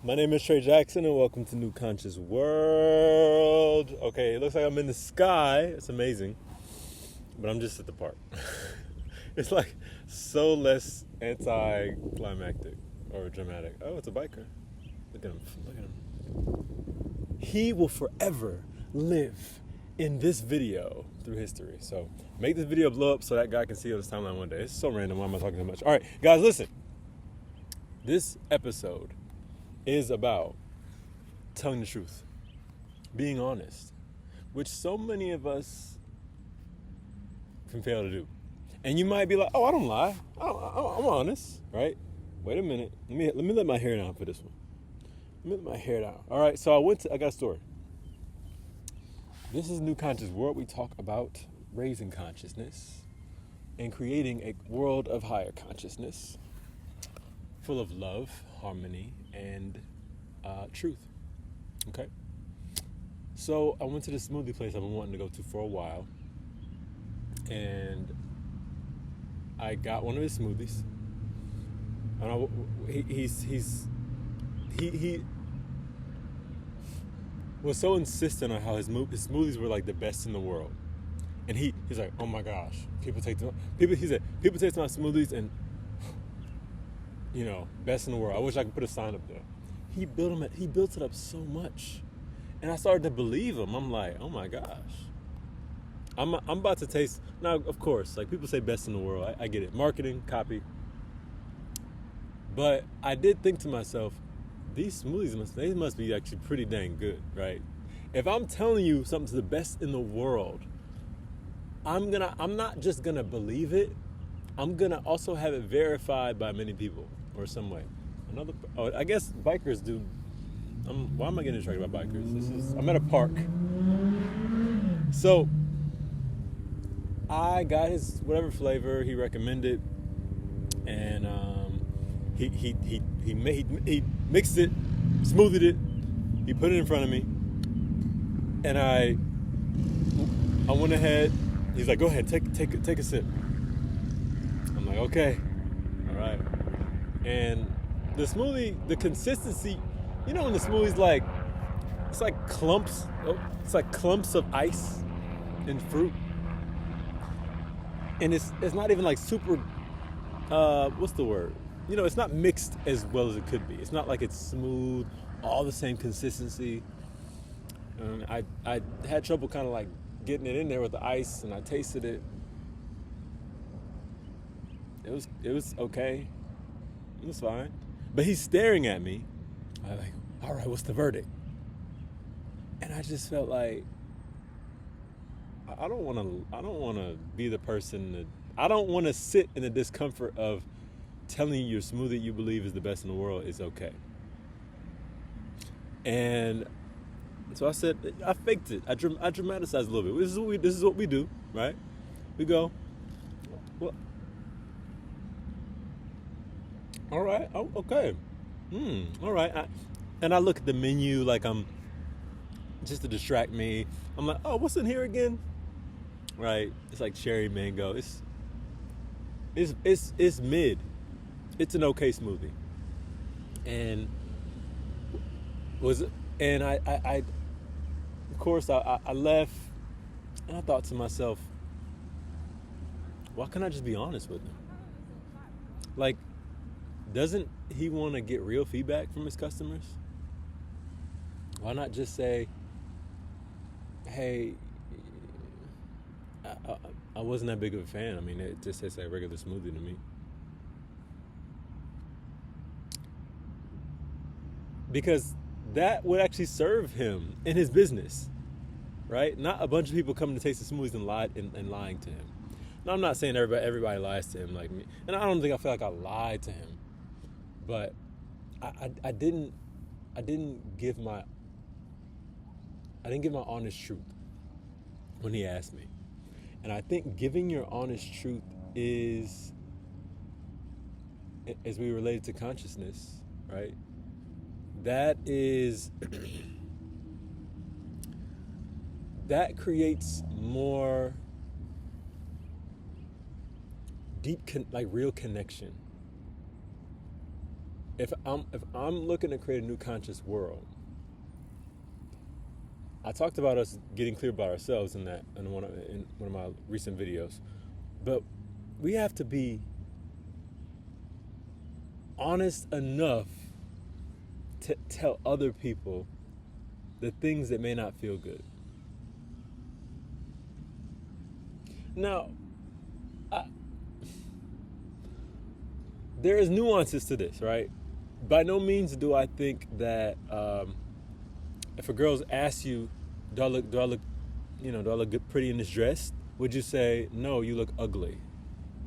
My name is Trey Jackson, and welcome to New Conscious World. Okay, it looks like I'm in the sky. It's amazing, but I'm just at the park. It's like so less anticlimactic or dramatic. Oh, it's a biker. Look at him. Look at him. He will forever live in this video through history. So make this video blow up so that guy can see it on his timeline one day. It's so random. Why am I talking so much? All right, guys, listen. This episode is about telling the truth, being honest, which so many of us can fail to do. And you might be like, "Oh, I don't lie. I'm honest, right?" Wait a minute. Let me let my hair down for this one. Let me let my hair down. All right. So I got a story. This is New Conscious World. We talk about raising consciousness and creating a world of higher consciousness, full of love, harmony, and truth. Okay? So I went to this smoothie place I've been wanting to go to for a while, and I got one of his smoothies. And he was so insistent on how his smoothies were like the best in the world, and he's like, "Oh my gosh, people take my smoothies and best in the world. I wish I could put a sign up there." He built it up so much, and I started to believe him. I'm like, "Oh my gosh, I'm about to taste." Now, of course, like people say best in the world. I get it, marketing, copy. But I did think to myself, these smoothies must be actually pretty dang good, right? If I'm telling you something's the best in the world, I'm not just gonna believe it. I'm gonna also have it verified by many people or some way. I guess bikers do. Why am I getting distracted about bikers? I'm at a park. So I got his whatever flavor he recommended, and he mixed it, smoothed it, he put it in front of me, and I went ahead. He's like, "Go ahead, take a sip." I'm like, "Okay, all right." And the smoothie, the consistency, when the smoothie's like, it's like clumps of ice and fruit, and it's not even like super. What's the word? It's not mixed as well as it could be. It's not like it's smooth, all the same consistency. And I had trouble kind of like getting it in there with the ice, and I tasted it. It was okay. It was fine. But he's staring at me. I'm like, "All right, what's the verdict?" And I just felt like I don't want to be the person I don't want to sit in the discomfort of telling you your smoothie you believe is the best in the world is okay. And so I said, I faked it. I dramatized a little bit. This is what we do, right? We go, "Well, all right, oh, okay, all right." And I look at the menu like I'm just to distract me. I'm like, "Oh, what's in here again?" Right? It's like cherry mango. It's mid. It's an okay smoothie. And I of course I left, and I thought to myself, why can't I just be honest with him? Like, doesn't he want to get real feedback from his customers? Why not just say, "Hey, I wasn't that big of a fan. I mean, it just tastes like a regular smoothie to me." Because that would actually serve him in his business, right? Not a bunch of people coming to taste the smoothies and lying to him. Now, I'm not saying everybody lies to him like me, and I don't think I feel like I lied to him, but I didn't give my honest truth when he asked me. And I think giving your honest truth is, as we relate it to consciousness, right? That is, that creates more like real connection. If I'm looking to create a new conscious world, I talked about us getting clear about ourselves in one of my recent videos, but we have to be honest enough to tell other people the things that may not feel good. Now, there is nuances to this, right? By no means do I think that if a girl asks you, do I look good, pretty in this dress? Would you say, no, you look ugly?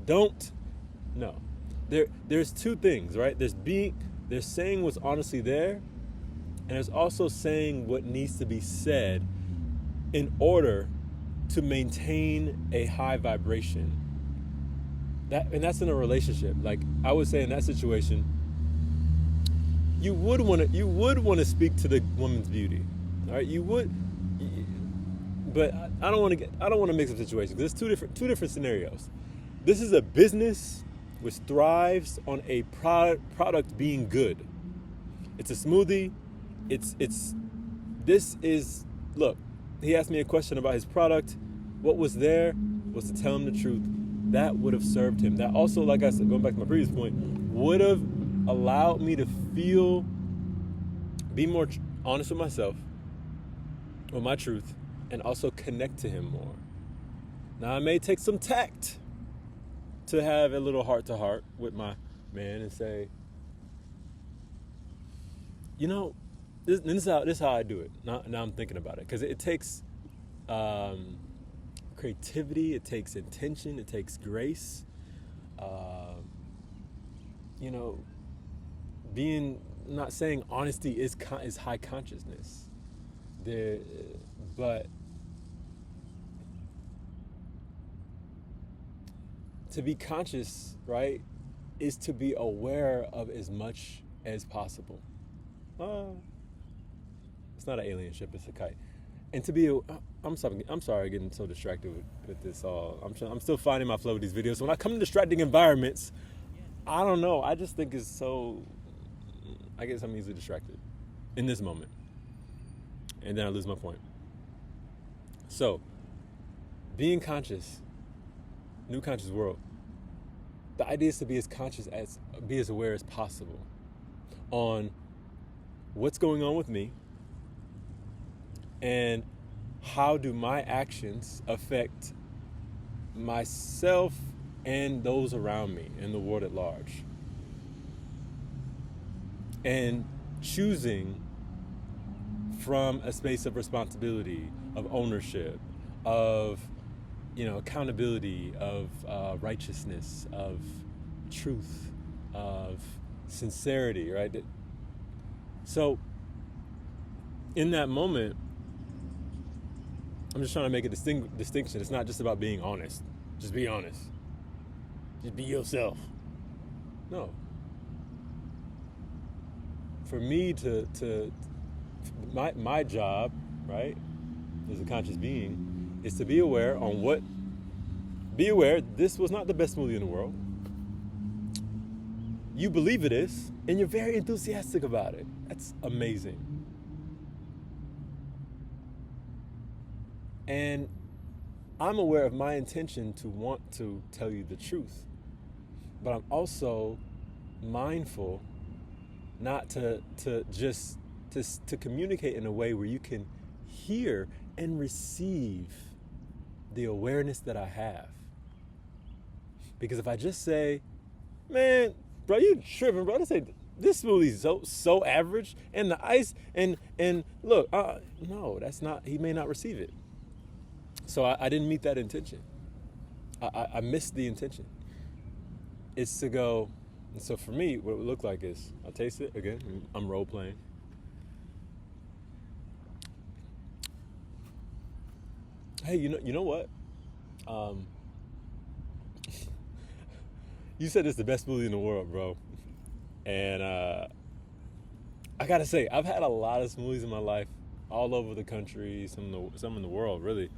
Don't. No. There's two things, right? There's saying what's honestly there, and there's also saying what needs to be said in order to maintain a high vibration. And that's in a relationship. Like I would say in that situation, you would want to speak to the woman's beauty, all right? You would, but I don't want to mix up situations. There's two different scenarios. This is a business which thrives on a product being good. It's a smoothie. Look, he asked me a question about his product. What was there was to tell him the truth. That would have served him. That also, like I said, going back to my previous point, would have allowed me to be more honest with myself, with my truth, and also connect to him more. Now, I may take some tact to have a little heart-to-heart with my man and say, this is how I do it. Now I'm thinking about it. Because it takes creativity, it takes intention, it takes grace. Not saying honesty is high consciousness. But to be conscious, right, is to be aware of as much as possible. It's not an alien ship, it's a kite. And to be, I'm sorry getting so distracted with this all. I'm still finding my flow with these videos. So when I come to distracting environments, I don't know. I just think it's so, I guess I'm easily distracted in this moment. And then I lose my point. So, being conscious, new conscious world, the idea is to be as aware as possible on what's going on with me and how do my actions affect myself and those around me and the world at large. And choosing from a space of responsibility, of ownership, of accountability, of righteousness, of truth, of sincerity, right? So in that moment, I'm just trying to make a distinction. It's not just about being honest. Just be honest. Just be yourself. No. For me my job, right, as a conscious being, is to be aware this was not the best smoothie in the world. You believe it is, and you're very enthusiastic about it. That's amazing. And I'm aware of my intention to want to tell you the truth, but I'm also mindful not to communicate in a way where you can hear and receive the awareness that I have. Because if I just say, man, bro, you tripping, bro. I say this smoothie's so average, and the ice and look, no, that's not. He may not receive it. So I didn't meet that intention. I missed the intention. It's to go. So for me, what it would look like is I'll taste it again. I'm role playing. Hey, you know what? You said it's the best smoothie in the world, bro. And I gotta say, I've had a lot of smoothies in my life, all over the country, some in the world, really.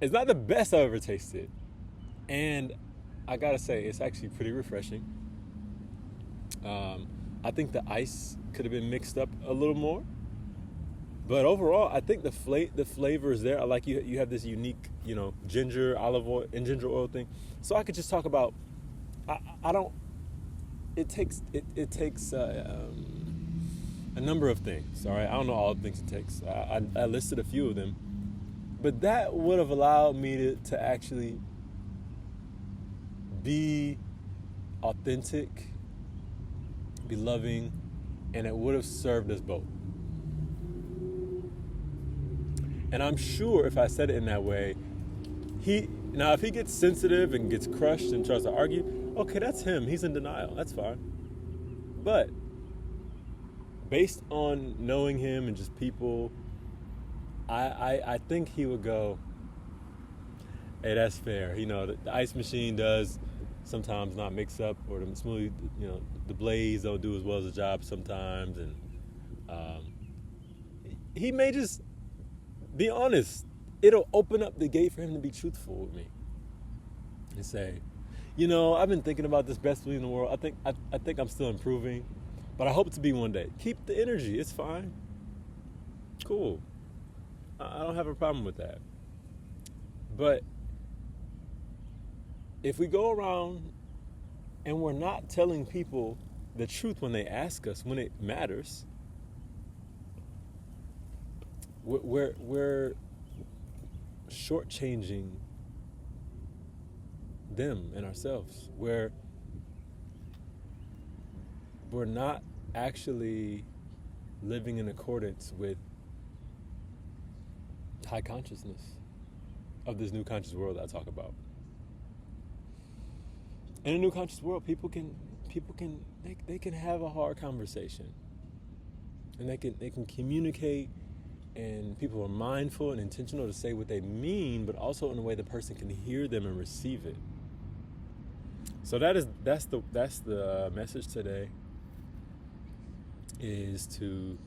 It's not the best I've ever tasted. And I gotta say, it's actually pretty refreshing. I think the ice could have been mixed up a little more, but overall, I think the flavor is there. I like you have this unique, ginger, olive oil, and ginger oil thing. So I could just talk about. I don't. It takes a number of things. All right, I don't know all the things it takes. I listed a few of them, but that would have allowed me to actually be authentic, be loving, and it would have served us both. And I'm sure if I said it in that way, if he gets sensitive and gets crushed and tries to argue, okay, that's him. He's in denial. That's fine. But based on knowing him and just people, I think he would go, hey, that's fair. The ice machine does sometimes not mix up, or the smoothie, the blades don't do as well as the job sometimes, and he may just be honest. It'll open up the gate for him to be truthful with me and say, I've been thinking about this best smoothie in the world. I think I'm still improving, but I hope to be one day. Keep the energy. It's fine. Cool. I don't have a problem with that. But if we go around and we're not telling people the truth when they ask us, when it matters, we're shortchanging them and ourselves. We're not actually living in accordance with high consciousness of this new conscious world that I talk about. In a new conscious world, people can have a hard conversation, and they can communicate, and people are mindful and intentional to say what they mean, but also in a way the person can hear them and receive it. So that's the message today, is to,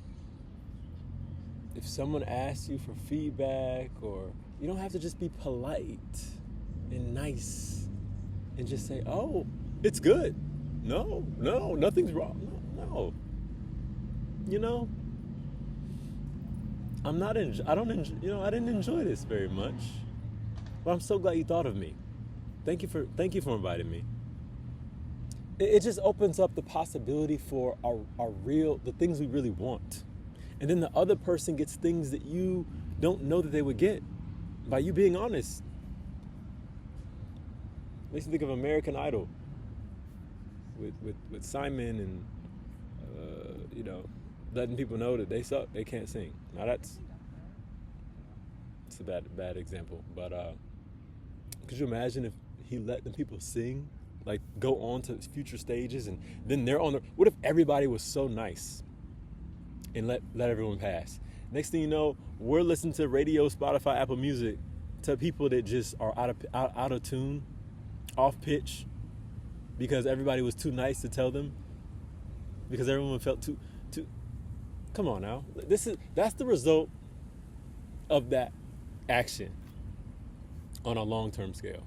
if someone asks you for feedback, or you don't have to just be polite and nice and just say, oh, it's good. No, nothing's wrong. No. I didn't enjoy this very much, but I'm so glad you thought of me. Thank you for inviting me. It just opens up the possibility for the things we really want. And then the other person gets things that you don't know that they would get by you being honest. Makes me think of American Idol with Simon and letting people know that they suck, they can't sing. Now it's a bad example, but could you imagine if he let the people sing, like go on to future stages, and then they're on what if everybody was so nice and let everyone pass? Next thing you know, we're listening to radio, Spotify, Apple Music to people that just are out of tune, off pitch, because everybody was too nice to tell them, because everyone felt too. Come on now, that's the result of that action on a long-term scale.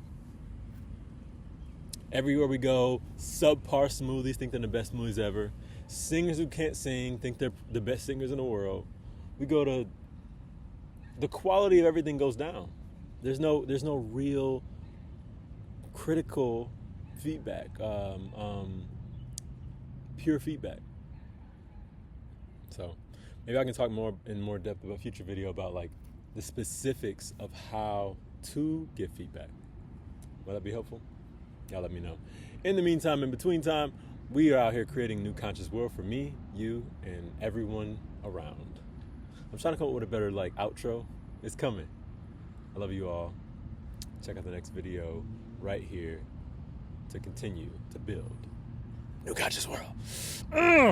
Everywhere we go, subpar smoothies think they're the best smoothies ever. Singers who can't sing think they're the best singers in the world. We go to, the quality of everything goes down. There's no real critical feedback, pure feedback. So maybe I can talk in more depth about a future video about like the specifics of how to give feedback. Will that be helpful? Y'all let me know. In the meantime, in between time, we are out here creating a new conscious world for me, you, and everyone around. I'm trying to come up with a better outro. It's coming. I love you all. Check out the next video right here to continue to build new conscious world.